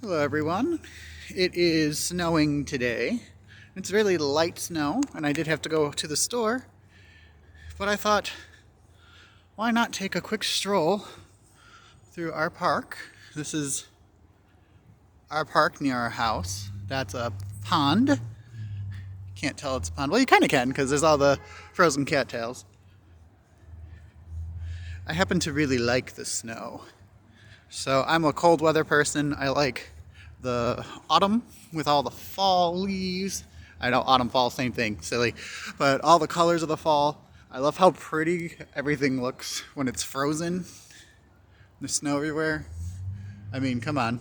Hello everyone. It is snowing today. It's really light snow and I did have to go to the store, but I thought, why not take a quick stroll through our park? This is our park near our house. That's a pond. Can't tell it's a pond. Well, you kind of can because there's all the frozen cattails. I happen to really like the snow. So I'm a cold weather person. I like the autumn with all the fall leaves. I know autumn, fall, same thing, silly. But all the colors of the fall. I love how pretty everything looks when it's frozen. The snow everywhere. I mean, come on.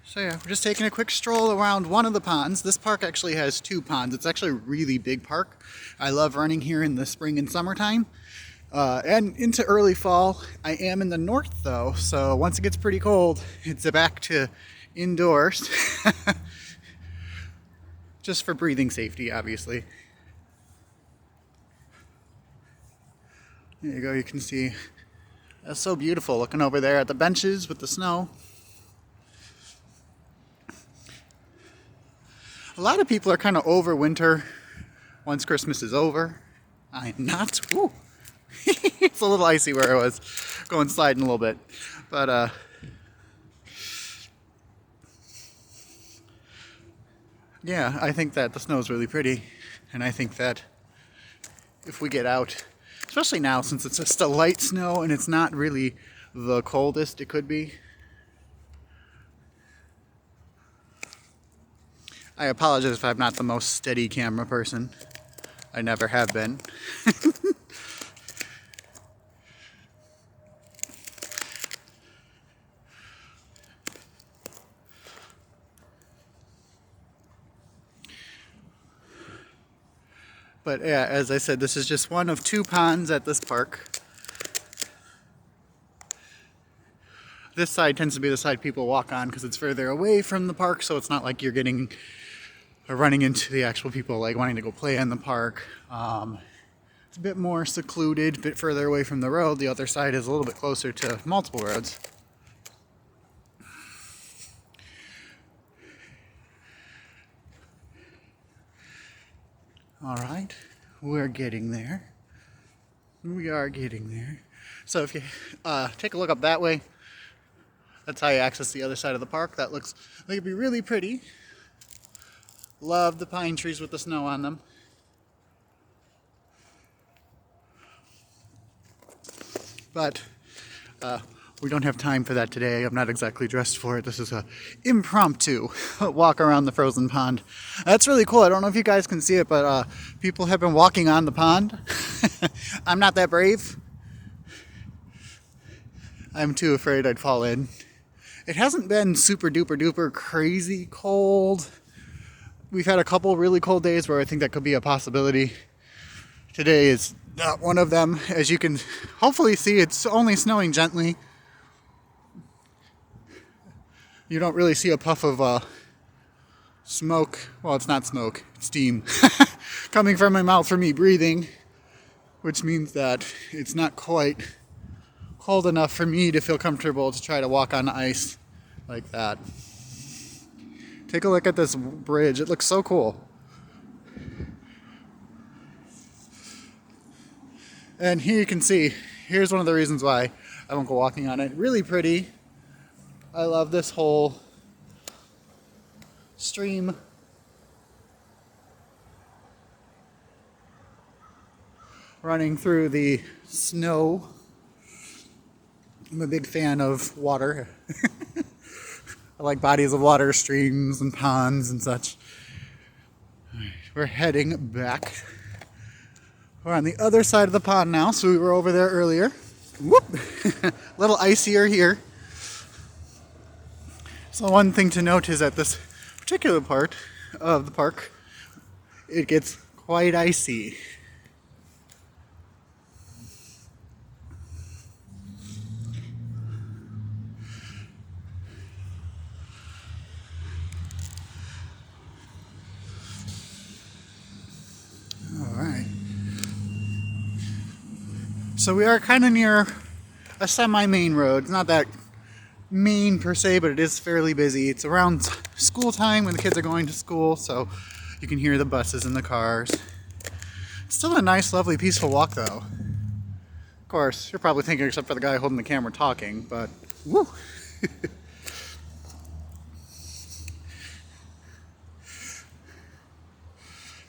So yeah, we're just taking a quick stroll around one of the ponds. This park actually has two ponds. It's actually a really big park. I love running here in the spring and summertime. And into early fall. I am in the north though, so once it gets pretty cold, it's back to indoors. Just for breathing safety, obviously. There you go, you can see. That's so beautiful looking over there at the benches with the snow. A lot of people are kind of over winter once Christmas is over. I'm not. Ooh. It's a little icy where I was going sliding a little bit. But yeah, I think that the snow is really pretty. And I think that if we get out, especially now since it's just a light snow and it's not really the coldest it could be. I apologize if I'm not the most steady camera person. I never have been. But yeah, as I said, this is just one of two ponds at this park. This side tends to be the side people walk on because it's further away from the park, so it's not like you're getting or running into the actual people like wanting to go play in the park. It's a bit more secluded, a bit further away from the road. The other side is a little bit closer to multiple roads. All right, we're getting there. We are getting there. So if you take a look up that way, that's how you access the other side of the park. That looks like it'd be really pretty. Love the pine trees with the snow on them. But we don't have time for that today. I'm not exactly dressed for it. This is a impromptu walk around the frozen pond. That's really cool. I don't know if you guys can see it, but people have been walking on the pond. I'm not that brave. I'm too afraid I'd fall in. It hasn't been super duper duper crazy cold. We've had a couple really cold days where I think that could be a possibility. Today is not one of them. As you can hopefully see, it's only snowing gently. You don't really see a puff of smoke. Well, it's not smoke, it's steam coming from my mouth from me breathing, which means that it's not quite cold enough for me to feel comfortable to try to walk on ice like that. Take a look at this bridge. It looks so cool. And here you can see, here's one of the reasons why I won't go walking on it. Really pretty. I love this whole stream. Running through the snow. I'm a big fan of water. I like bodies of water, streams and ponds and such. Right, we're heading back. We're on the other side of the pond now, so we were over there earlier. Whoop! A little icier here. So one thing to note is at this particular part of the park, it gets quite icy. All right. So we are kind of near a semi-main road. It's not that main per se, but it is fairly busy. It's around school time when the kids are going to school, so you can hear the buses and the cars. It's still a nice, lovely, peaceful walk though. Of course, you're probably thinking except for the guy holding the camera talking, but woo!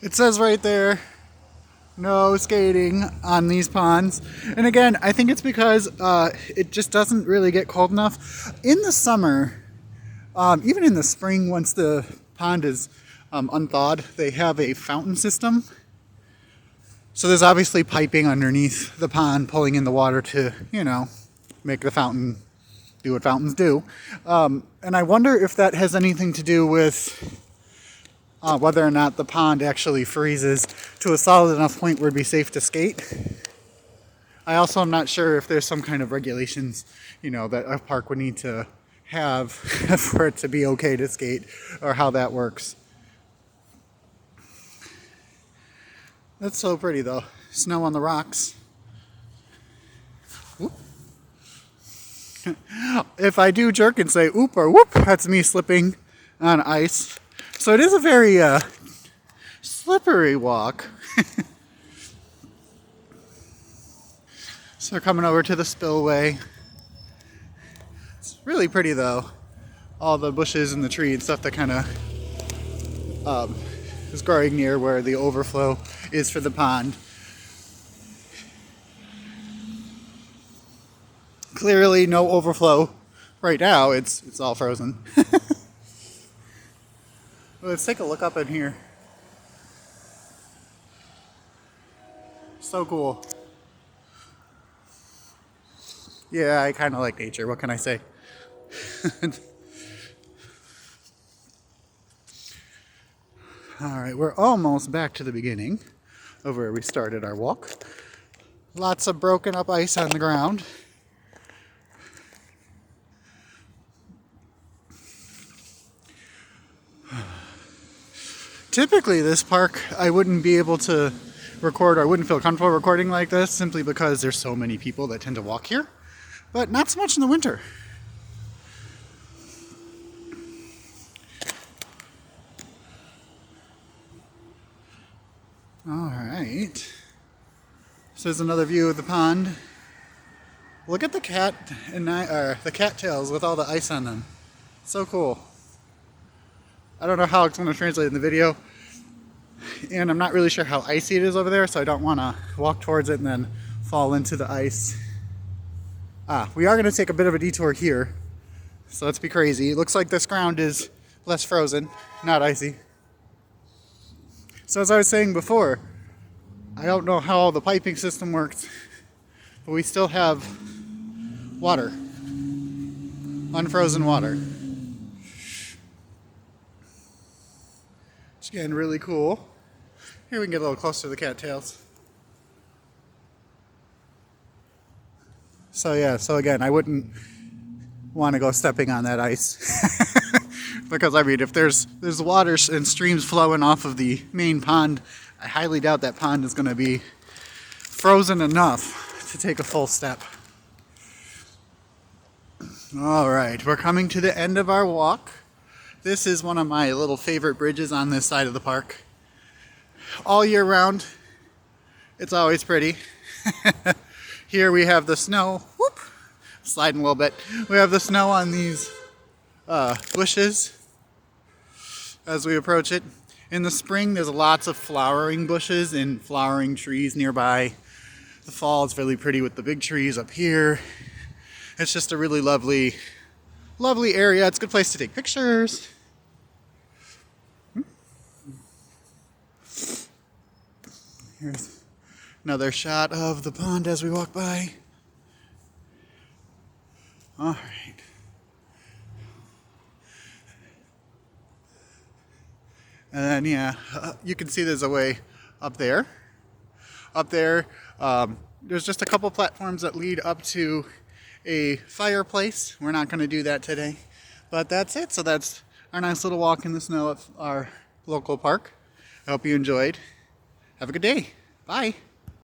It says right there, no skating on these ponds. And again, I think it's because it just doesn't really get cold enough. In the summer, even in the spring, once the pond is unthawed, they have a fountain system. So there's obviously piping underneath the pond pulling in the water to, you know, make the fountain do what fountains do. And I wonder if that has anything to do with whether or not the pond actually freezes to a solid enough point where it'd be safe to skate. I also am not sure if there's some kind of regulations, you know, that a park would need to have for it to be okay to skate, or how that works. That's so pretty though. Snow on the rocks. Whoop. If I do jerk and say oop or whoop, that's me slipping on ice. So it is a very slippery walk. So we're coming over to the spillway. It's really pretty though. All the bushes and the tree and stuff that kind of is growing near where the overflow is for the pond. Clearly no overflow right now. It's all frozen. Let's take a look up in here. So cool. Yeah, I kind of like nature. What can I say? All right, we're almost back to the beginning of where we started our walk. Lots of broken up ice on the ground. Typically this park I wouldn't be able to record, or I wouldn't feel comfortable recording like this simply because there's so many people that tend to walk here, but not so much in the winter. All right, so there's another view of the pond. Look at the cat and the cattails with all the ice on them. So cool. I don't know how it's going to translate in the video, and I'm not really sure how icy it is over there, so I don't want to walk towards it and then fall into the ice. We are going to take a bit of a detour here, so let's be crazy. It looks like this ground is less frozen, not icy. So as I was saying before, I don't know how the piping system works, but we still have water, unfrozen water. It's getting really cool. Here we can get a little closer to the cattails. So yeah, so again, I wouldn't want to go stepping on that ice. Because I mean, if there's water and streams flowing off of the main pond, I highly doubt that pond is going to be frozen enough to take a full step. All right, we're coming to the end of our walk. This is one of my little favorite bridges on this side of the park. All year round, it's always pretty. Here we have the snow, whoop, sliding a little bit. We have the snow on these bushes as we approach it. In the spring, there's lots of flowering bushes and flowering trees nearby. The fall is really pretty with the big trees up here. It's just a really lovely area. It's a good place to take pictures. Here's another shot of the pond as we walk by. All right. And then, yeah, you can see there's a way up there. Up there, there's just a couple platforms that lead up to a fireplace. We're not going to do that today, but that's it. So that's our nice little walk in the snow at our local park. I hope you enjoyed. Have a good day. Bye.